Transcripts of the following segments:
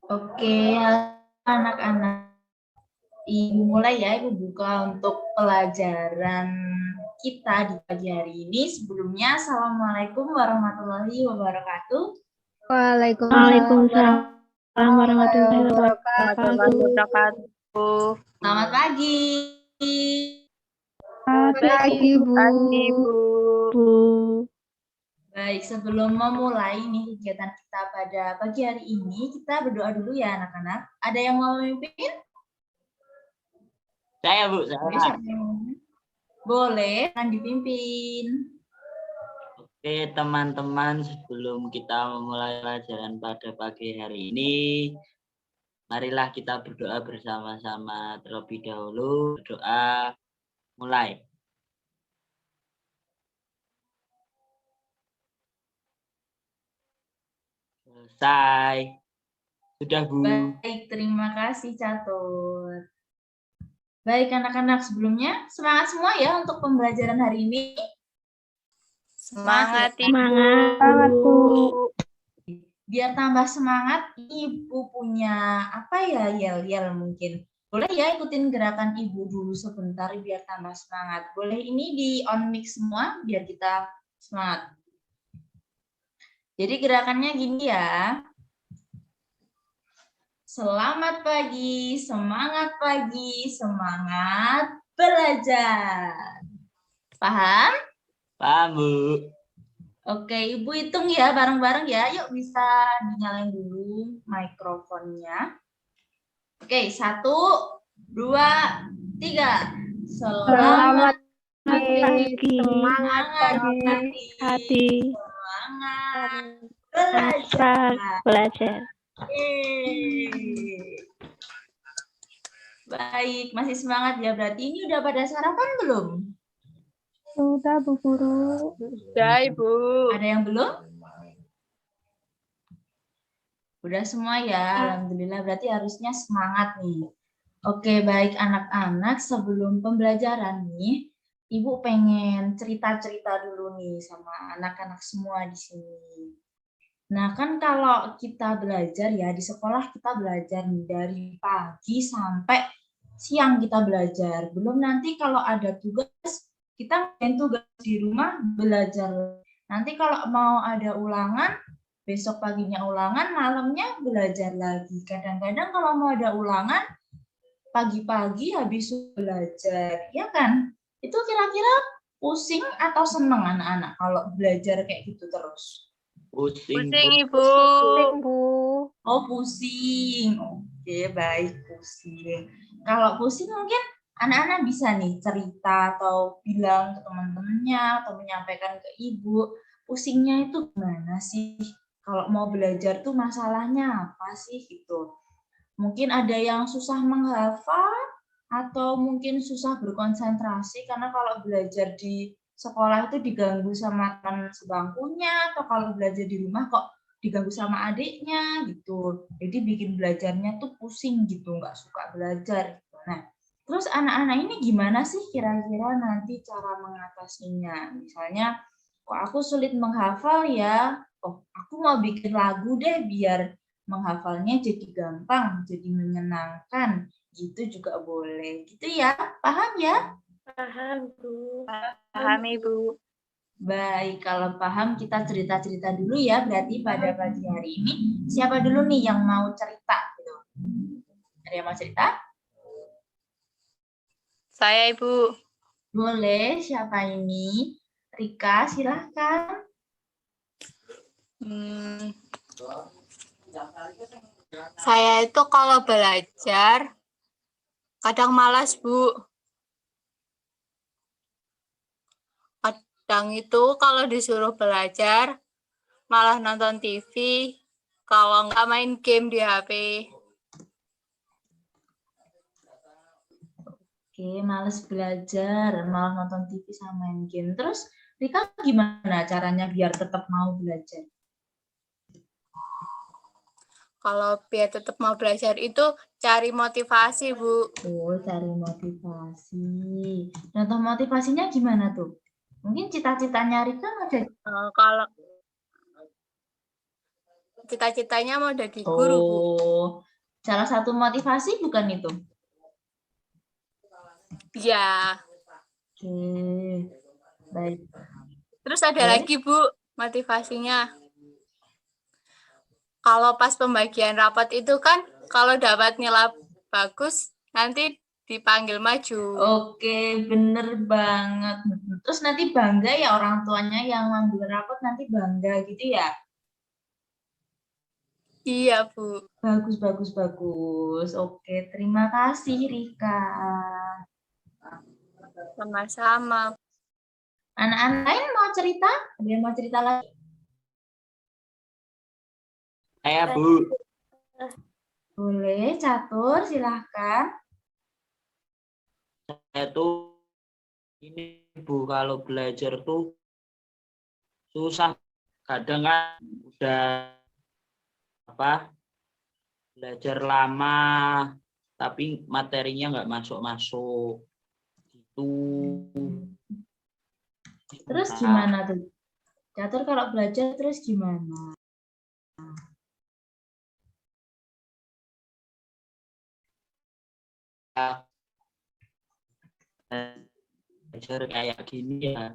Oke, anak-anak. Ibu mulai ya, Ibu buka untuk pelajaran kita di pagi hari ini. Sebelumnya, Assalamualaikum warahmatullahi wabarakatuh. Waalaikumsalam warahmatullahi Warahmatullahi wabarakatuh. wabarakatuh. Selamat pagi. Selamat pagi, Bu. Bu. Baik, sebelum memulai nih kegiatan kita pada pagi hari ini, kita berdoa dulu ya anak-anak. Ada yang mau memimpin? Saya, Bu. Saya. Boleh, akan dipimpin. Oke, teman-teman, sebelum kita memulai pelajaran pada pagi hari ini, marilah kita berdoa bersama-sama terlebih dahulu. Berdoa mulai. Selesai. Sudah, Bu. Baik, terima kasih Catur. Baik anak-anak, sebelumnya semangat semua ya untuk pembelajaran hari ini. Semangat, Semangat, Bu. Biar tambah semangat, Ibu punya apa ya, yel-yel mungkin. Boleh ya ikutin gerakan Ibu dulu sebentar biar tambah semangat. Boleh ini di on mic semua biar kita semangat. Jadi gerakannya gini ya. Selamat pagi, semangat belajar. Paham? Paham, Bu. Oke, Ibu hitung ya bareng-bareng ya. Yuk bisa dinyalain dulu mikrofonnya. Oke, 1, 2, 3. Selamat pagi. Semangat Hati. Semangat Belajar. Baik, masih semangat ya. Berarti ini udah pada sarapan belum? Sudah, Bu Guru. Sudah, Ibu. Ada yang belum? Udah semua ya, alhamdulillah. Berarti harusnya semangat nih. Oke, baik anak-anak. Sebelum pembelajaran nih, Ibu pengen cerita-cerita dulu nih sama anak-anak semua di sini. Nah, kan kalau kita belajar ya, di sekolah kita belajar nih dari pagi sampai siang kita belajar. Belum nanti kalau ada tugas, kita main tugas di rumah belajar. Nanti kalau mau ada ulangan, besok paginya ulangan, malamnya belajar lagi. Kadang-kadang kalau mau ada ulangan, pagi-pagi habis belajar, ya kan? Itu kira-kira pusing atau seneng anak-anak kalau belajar kayak gitu terus? Pusing, Ibu. Oh, pusing. Oke, baik, pusing. Kalau pusing mungkin anak-anak bisa nih cerita atau bilang ke teman-temannya atau menyampaikan ke ibu, pusingnya itu gimana sih? Kalau mau belajar tuh masalahnya apa sih gitu. Mungkin ada yang susah menghafal atau mungkin susah berkonsentrasi karena kalau belajar di sekolah itu diganggu sama teman sebangkunya atau kalau belajar di rumah kok diganggu sama adiknya gitu. Jadi bikin belajarnya tuh pusing gitu, nggak suka belajar. Nah, terus anak-anak ini gimana sih kira-kira nanti cara mengatasinya? Misalnya, kok aku sulit menghafal ya? Oh, aku mau bikin lagu deh biar menghafalnya jadi gampang, jadi menyenangkan. Gitu juga boleh. Gitu ya, paham ya? Paham, Bu. Paham, Ibu. Baik, kalau paham kita cerita-cerita dulu ya. Berarti pada pagi hari ini siapa dulu nih yang mau cerita? Gitu. Ada yang mau cerita? Saya, Ibu. Boleh, siapa ini? Rika, silahkan. Saya itu kalau belajar kadang malas, Bu. Kadang itu kalau disuruh belajar malah nonton TV, kalau nggak main game di HP. Oke, males belajar, malah nonton TV sama main game. Terus Rika gimana caranya biar tetap mau belajar? Kalau biar tetap mau belajar itu cari motivasi, Bu. Oh, cari motivasi. Contoh motivasinya gimana tuh? Mungkin cita-citanya Rika ada. cita-citanya mau jadi guru, Bu. Oh, salah satu motivasi bukan itu? Ya. Oke, baik. Terus ada Oke. lagi, Bu, motivasinya. Kalau pas pembagian rapat itu kan, kalau dapat nilai bagus, nanti dipanggil maju. Oke, bener banget. Terus nanti bangga ya orang tuanya yang ngambil rapot nanti bangga gitu ya? Iya, Bu. Bagus, bagus, bagus. Oke, terima kasih Rika. Sama-sama. Anak-anak lain mau cerita? Ada yang mau cerita lagi? Saya, Bu. Boleh, Catur, silahkan. Saya tuh ini, Bu, kalau belajar tuh susah. Kadang kan udah belajar lama, tapi materinya nggak masuk-masuk. Gitu. Terus Nah, gimana tuh? Catur kalau belajar terus gimana? belajar kayak gini ya,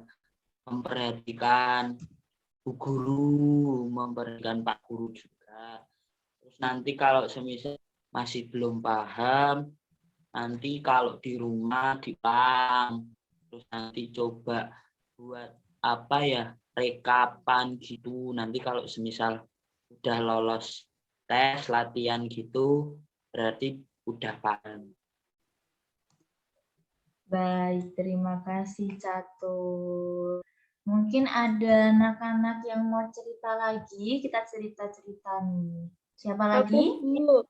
memperhatikan Bu Guru, memperhatikan Pak Guru juga. Terus nanti kalau semisal masih belum paham, nanti kalau di rumah diulang, terus nanti coba buat rekapan gitu. Nanti kalau semisal udah lolos tes latihan gitu, berarti udah paham. Baik, terima kasih Catur. Mungkin ada anak-anak yang mau cerita lagi, kita cerita-cerita nih. Siapa lagi? Bu.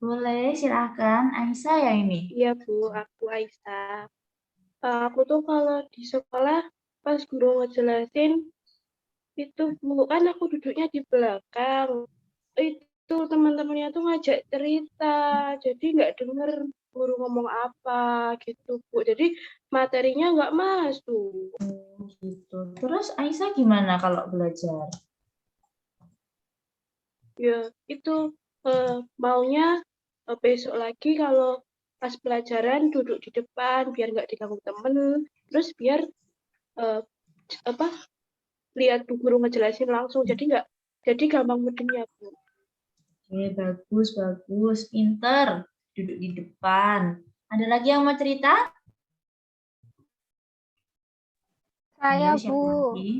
Boleh, silakan. Aisyah ya ini? Iya, Bu. Aku Aisyah. Aku tuh kalau di sekolah, pas guru ngejelasin, itu Bu, kan aku duduknya di belakang. Itu teman-temannya tuh ngajak cerita, jadi nggak denger guru ngomong apa gitu, Bu. Jadi materinya nggak masuk. Gitu. Terus Aisyah gimana kalau belajar? Ya, itu maunya besok lagi kalau pas pelajaran duduk di depan biar nggak diganggu temen, terus biar lihat Bu guru ngejelasin langsung, jadi gampang mudengnya, Bu. Oke, bagus, bagus. Pinter. Duduk di depan. Ada lagi yang mau cerita? Saya, Ayo, siapa Bu. lagi?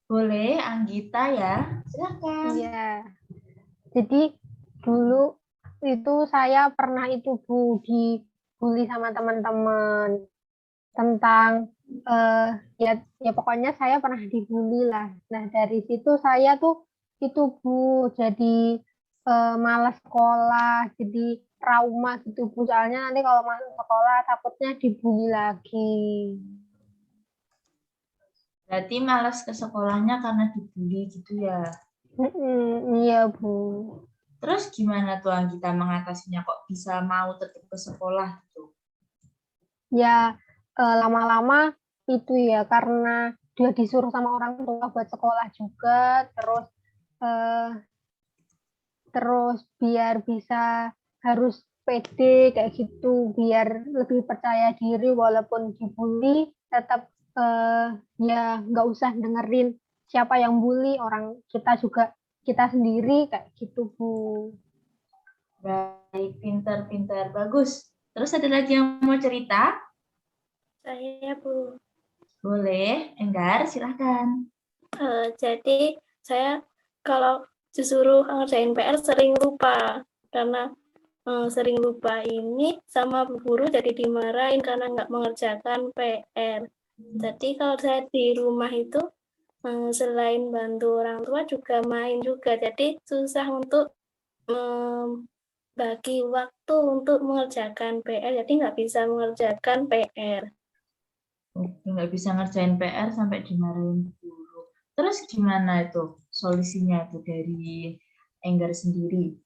Boleh, Anggita ya. Silakan. Iya. Jadi dulu itu saya pernah itu Bu dibully sama teman-teman tentang ya pokoknya saya pernah dibully lah. Nah dari situ saya tuh itu Bu jadi malas sekolah, jadi trauma gitu Bu. Soalnya nanti kalau masuk sekolah takutnya dibully lagi. Berarti malas ke sekolahnya karena dibully gitu ya. Iya Bu. Terus gimana tuh Anggita mengatasinya kok bisa mau tetap ke sekolah gitu? Ya lama-lama itu ya karena dia disuruh sama orang tua buat sekolah juga, terus biar bisa harus pede kayak gitu, biar lebih percaya diri walaupun dibully tetap ya nggak usah dengerin siapa yang bully, orang kita juga kita sendiri kayak gitu Bu. Baik, pintar-pintar, bagus. Terus ada lagi yang mau cerita? Saya Bu. Boleh, Enggar, silahkan. Jadi saya kalau disuruh ngerjain PR sering lupa karena sering lupa ini sama bu guru jadi dimarahin karena nggak mengerjakan PR. Jadi kalau saya di rumah itu selain bantu orang tua juga main juga. Jadi susah untuk bagi waktu untuk mengerjakan PR. Jadi nggak bisa mengerjakan PR. Oke, nggak bisa ngerjain PR sampai dimarahin guru. Terus gimana itu solusinya tuh dari Enggar sendiri?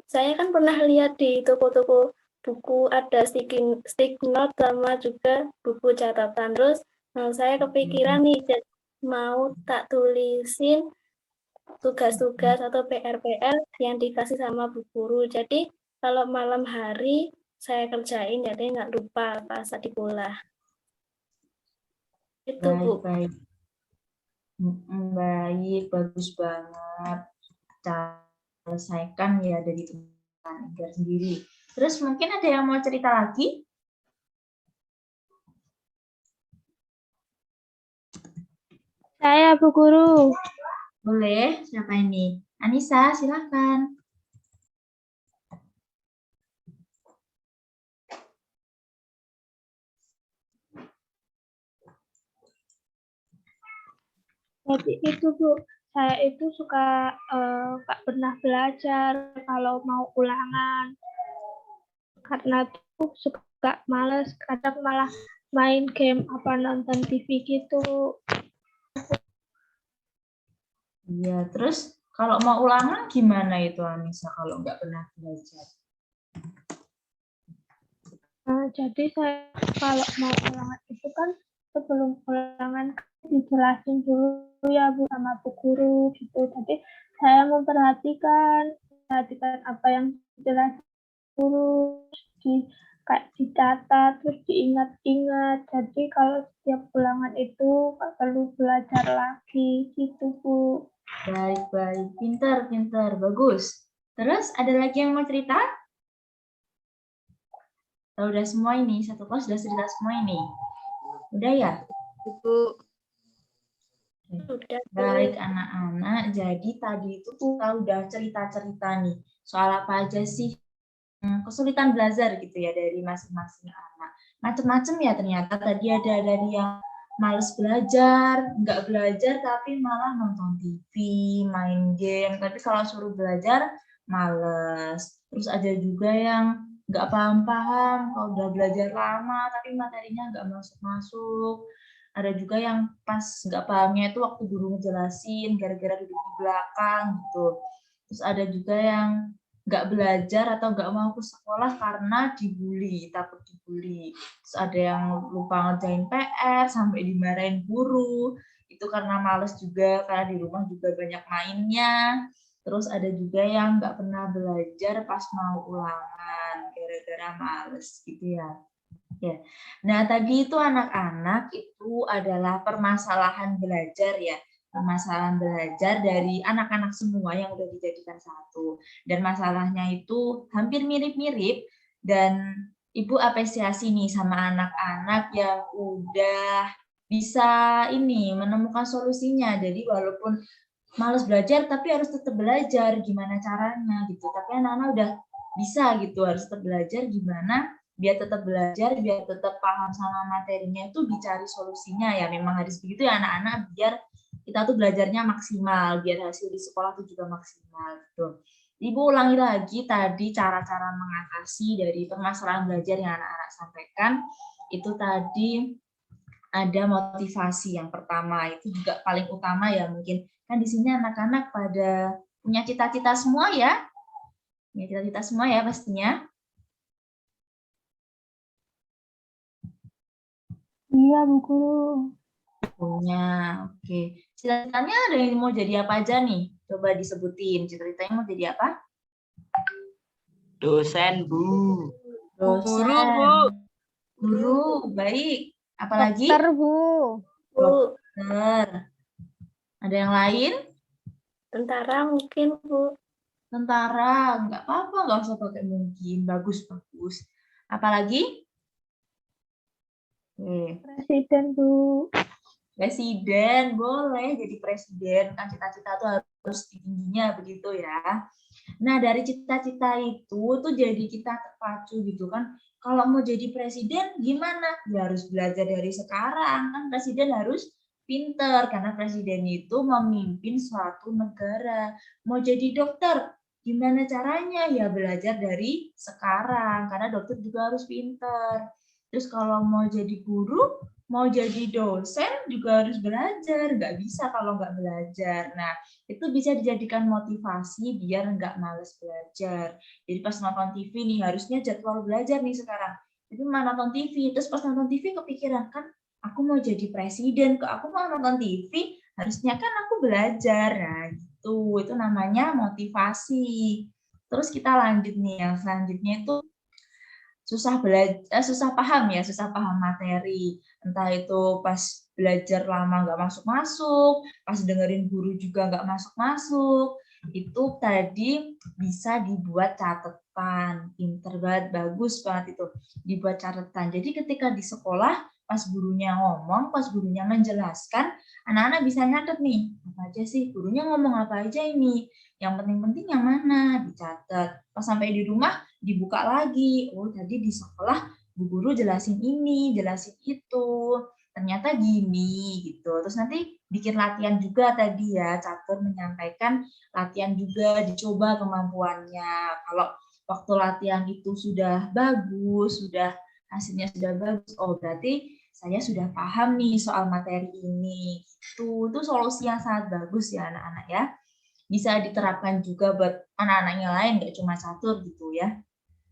Saya kan pernah lihat di toko-toko buku ada stick note sama juga buku catatan. Terus saya kepikiran nih, mau tak tulisin tugas-tugas atau PR-PR yang dikasih sama Bu Guru. Jadi kalau malam hari saya kerjain, jadi nggak lupa pas saat dikulah. Itu Bu. Baik. Baik, bagus banget. Cara selesaikan ya dari teman Enggar sendiri. Terus mungkin ada yang mau cerita lagi? Saya, Bu Guru. Boleh, siapa ini? Anissa, silakan. Jadi itu Bu, saya itu suka nggak pernah belajar kalau mau ulangan. Karena tuh suka males, kadang malah main game apa nonton TV gitu. Iya, terus kalau mau ulangan gimana itu Anissa kalau nggak pernah belajar? Nah, jadi saya kalau mau ulangan itu kan sebelum ulangan dijelasin dulu ya Bu sama Bu Guru gitu. Jadi saya memperhatikan apa yang dijelasin guru, kayak dicatat, terus diingat-ingat. Jadi kalau setiap ulangan itu nggak perlu belajar lagi gitu Bu. Baik, pintar, bagus. Terus ada lagi yang mau cerita? Atau udah semua ini, satu kelas sudah cerita semua ini? Udah ya? Ibu. Udah, Bu. Baik anak-anak, jadi tadi itu kita udah cerita-cerita nih, soal apa aja sih kesulitan belajar gitu ya dari masing-masing anak. Macam-macam ya ternyata, tadi ada dari yang males belajar, nggak belajar tapi malah nonton TV, main game, tapi kalau suruh belajar males. Terus ada juga yang nggak paham-paham, kalau udah belajar lama tapi materinya nggak masuk-masuk. Ada juga yang pas nggak pahamnya itu waktu guru ngejelasin, gara-gara duduk di belakang gitu. Terus ada juga yang nggak belajar atau nggak mau ke sekolah karena dibully, takut dibully. Terus ada yang lupa ngerjain PR sampai dimarahin guru, itu karena males juga, karena di rumah juga banyak mainnya. Terus ada juga yang nggak pernah belajar pas mau ulangan, gara-gara males gitu ya. Ya. Nah, tadi itu anak-anak itu adalah permasalahan belajar ya. Permasalahan belajar dari anak-anak semua yang udah dijadikan satu. Dan masalahnya itu hampir mirip-mirip dan Ibu apresiasi nih sama anak-anak yang udah bisa ini menemukan solusinya. Jadi walaupun males belajar tapi harus tetap belajar gimana caranya gitu. Tapi anak-anak udah bisa gitu, harus tetap belajar gimana biar tetap belajar, biar tetap paham sama materinya itu dicari solusinya ya. Memang harus begitu ya anak-anak biar kita tuh belajarnya maksimal, biar hasil di sekolah tuh juga maksimal gitu. Ibu ulangi lagi tadi cara-cara mengatasi dari permasalahan belajar yang anak-anak sampaikan. Itu tadi ada motivasi yang pertama, itu juga paling utama ya mungkin. Kan di sini anak-anak pada punya cita-cita semua ya. Punya cita-cita semua ya pastinya. Iya Bu Guru. Punya, oke. Cita-citanya ada yang mau jadi apa aja nih? Coba disebutin, cita-citanya mau jadi apa? Dosen, Bu. Dosen. Guru, Bu. Guru, baik. Apalagi? Dokter, Bu. Bu, Dokter. Ada yang lain? tentara mungkin Bu. Tentara, nggak apa-apa, nggak usah pakai mungkin. Bagus. Apalagi? Presiden Bu. Presiden, boleh jadi presiden. Kan cita-cita tuh harus tingginya begitu ya. Nah, dari cita-cita itu tuh jadi kita terpacu gitu kan. Kalau mau jadi presiden gimana? Ya harus belajar dari sekarang. Kan presiden harus pinter karena presiden itu memimpin suatu negara. Mau jadi dokter, gimana caranya? Ya belajar dari sekarang karena dokter juga harus pinter. Terus kalau mau jadi guru, mau jadi dosen juga harus belajar. Nggak bisa kalau nggak belajar. Nah, itu bisa dijadikan motivasi biar nggak males belajar. Jadi pas nonton TV nih, harusnya jadwal belajar nih sekarang. Jadi nonton TV, terus pas nonton TV kepikiran kan, aku mau jadi presiden, kok aku mau nonton TV, harusnya kan aku belajar. Nah, gitu. Itu namanya motivasi. Terus kita lanjut nih, yang selanjutnya itu susah paham materi. Entah itu pas belajar lama nggak masuk-masuk, pas dengerin guru juga nggak masuk-masuk. Itu tadi bisa dibuat catatan. Pinter banget, bagus banget itu. Dibuat catatan. Jadi ketika di sekolah, pas gurunya ngomong, pas gurunya menjelaskan, anak-anak bisa nyatet nih, apa aja sih, gurunya ngomong apa aja ini. Yang penting-penting yang mana, dicatat. Pas sampai di rumah, dibuka lagi. Oh, tadi di sekolah bu guru jelasin ini, jelasin itu. Ternyata gini gitu. Terus nanti bikin latihan juga tadi ya, catur menyampaikan latihan juga, dicoba kemampuannya. Kalau waktu latihan itu sudah bagus, sudah hasilnya sudah bagus, oh berarti saya sudah paham nih soal materi ini. Itu solusi yang sangat bagus ya anak-anak ya. Bisa diterapkan juga buat anak-anak yang lain, nggak cuma catur gitu ya.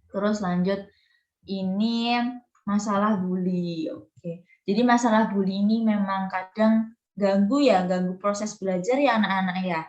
Terus lanjut, ini masalah bully. Oke. Jadi masalah bully ini memang kadang ganggu proses belajar ya anak-anak ya.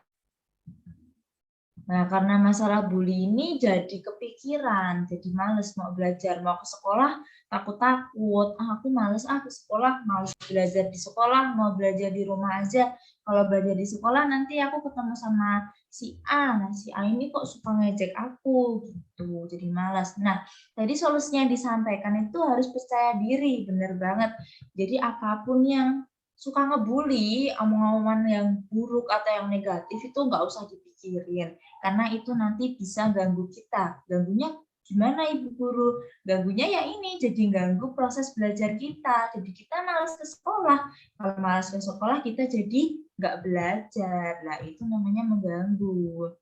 Nah, karena masalah bully ini jadi kepikiran, jadi males mau belajar, mau ke sekolah takut-takut. Aku males ke sekolah, males belajar di sekolah, mau belajar di rumah aja. Kalau belajar di sekolah nanti aku ketemu sama si A. Nah, si A ini kok suka ngejek aku gitu, jadi malas. Nah, tadi solusinya yang disampaikan itu harus percaya diri, bener banget. Jadi apapun yang suka ngebully, omong-omongan yang buruk atau yang negatif itu nggak usah dipikirin. Karena itu nanti bisa ganggu kita. Ganggunya gimana Ibu Guru? Ganggunya ya ini, jadi ganggu proses belajar kita. Jadi kita malas ke sekolah. Kalau malas ke sekolah, kita jadi nggak belajar. Nah, itu namanya mengganggu.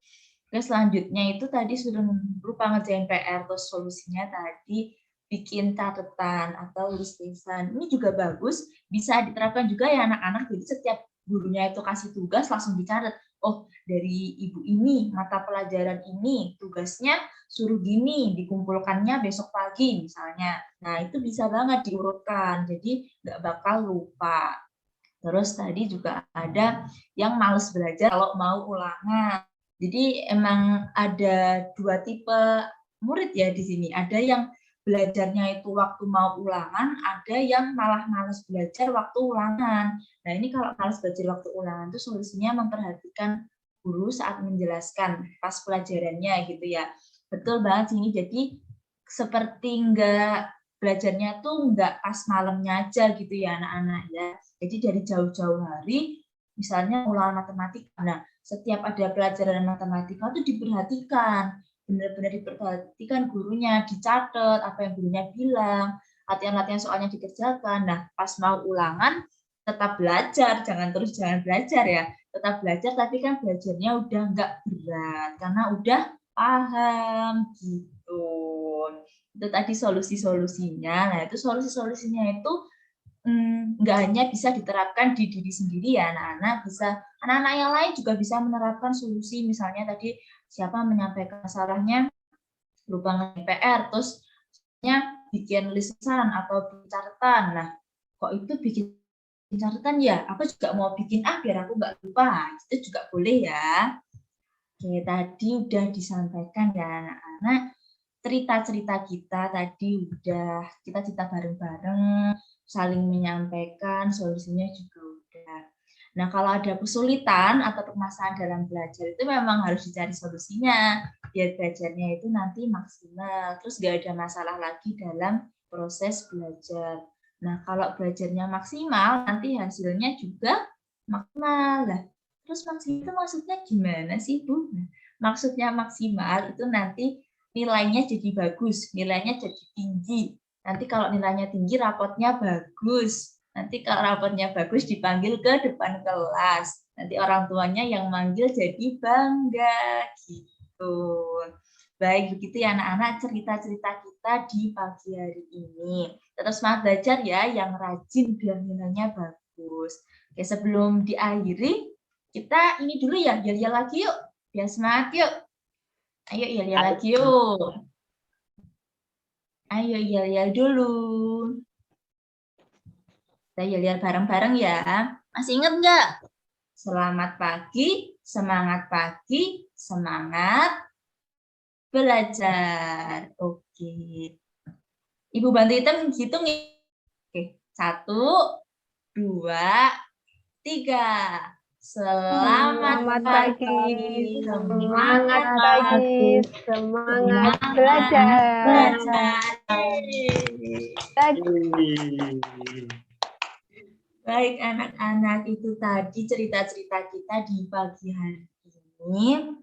Oke, selanjutnya itu tadi sudah berupa ngerjain PR, terus solusinya tadi bikin catatan atau listisan. Ini juga bagus, bisa diterapkan juga ya anak-anak. Jadi setiap gurunya itu kasih tugas langsung dicatat. Oh, dari ibu ini, mata pelajaran ini, tugasnya suruh gini, dikumpulkannya besok pagi misalnya. Nah, itu bisa banget diurutkan, jadi nggak bakal lupa. Terus tadi juga ada yang males belajar kalau mau ulangan. Jadi emang ada dua tipe murid ya di sini. Ada yang belajarnya itu waktu mau ulangan, ada yang malah males belajar waktu ulangan. Nah, ini kalau males belajar waktu ulangan itu solusinya memperhatikan guru saat menjelaskan pas pelajarannya gitu ya. Betul banget sini. Jadi seperti belajarnya tuh nggak pas malamnya aja gitu ya anak-anak ya. Jadi dari jauh-jauh hari, misalnya ulangan matematika. Nah, setiap ada pelajaran matematika itu diperhatikan. Benar-benar diperhatikan gurunya, dicatat apa yang gurunya bilang, latihan-latihan soalnya dikerjakan. Nah, pas mau ulangan tetap belajar, jangan belajar ya, tetap belajar tapi kan belajarnya udah nggak berat karena udah paham gitu. Itu tadi solusi-solusinya. Nah, itu solusi-solusinya itu nggak hanya bisa diterapkan di diri sendiri ya anak-anak, bisa anak-anak yang lain juga bisa menerapkan solusi. Misalnya tadi siapa menyampaikan masalahnya lupa nge PR, terus bikin lisan atau bikin catatan. Nah, kok itu bikin catatan ya? Aku juga mau bikin biar aku nggak lupa. Itu juga boleh ya. Oke, tadi udah disampaikan ya anak-anak. Cerita-cerita kita tadi udah kita cerita bareng-bareng, saling menyampaikan, solusinya juga udah. Nah, kalau ada kesulitan atau permasalahan dalam belajar itu memang harus dicari solusinya biar belajarnya itu nanti maksimal, terus gak ada masalah lagi dalam proses belajar. Nah, kalau belajarnya maksimal, nanti hasilnya juga maksimal. Lah, terus maksimal itu maksudnya gimana sih, Bu? Nah, maksudnya maksimal itu nanti nilainya jadi bagus, nilainya jadi tinggi. Nanti kalau nilainya tinggi, rapotnya bagus. Nanti kalau rapotnya bagus, dipanggil ke depan kelas. Nanti orang tuanya yang manggil jadi bangga. Gitu. Baik, begitu ya anak-anak cerita-cerita kita di pagi hari ini. Tetap semangat belajar ya, yang rajin biar nilainya bagus. Oke, sebelum diakhiri, kita ini dulu ya, yel-yel lagi yuk. Biar semangat yuk. Ayo yel-yel lagi yuk. Ayo yel-yel dulu. Kita lihat bareng-bareng ya. Masih ingat nggak? Selamat pagi, semangat belajar. Oke. Ibu bantu hitung. Oke, 1, 2, 3. Selamat pagi. Semangat pagi, semangat belajar. Baik anak-anak, itu tadi cerita-cerita kita di pagi hari ini.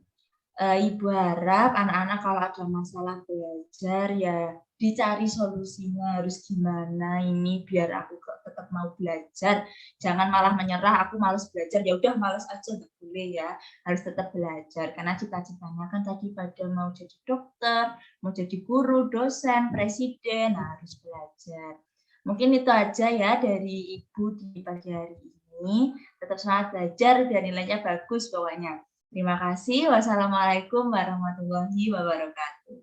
Ibu harap anak-anak kalau ada masalah belajar ya dicari solusinya, harus gimana ini biar aku tetap mau belajar. Jangan malah menyerah, aku malas belajar, ya udah malas aja, nggak boleh ya. Harus tetap belajar karena cita-citanya kan tadi pada mau jadi dokter, mau jadi guru, dosen, presiden, harus belajar. Mungkin itu aja ya dari Ibu di pagi hari ini. Tetap semangat belajar biar nilainya bagus pokoknya. Terima kasih. Wassalamualaikum warahmatullahi wabarakatuh.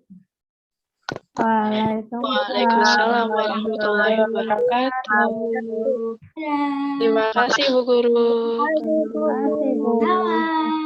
Waalaikumsalam warahmatullahi wabarakatuh. Terima kasih Bu Guru. Terima kasih, Bu. Sama.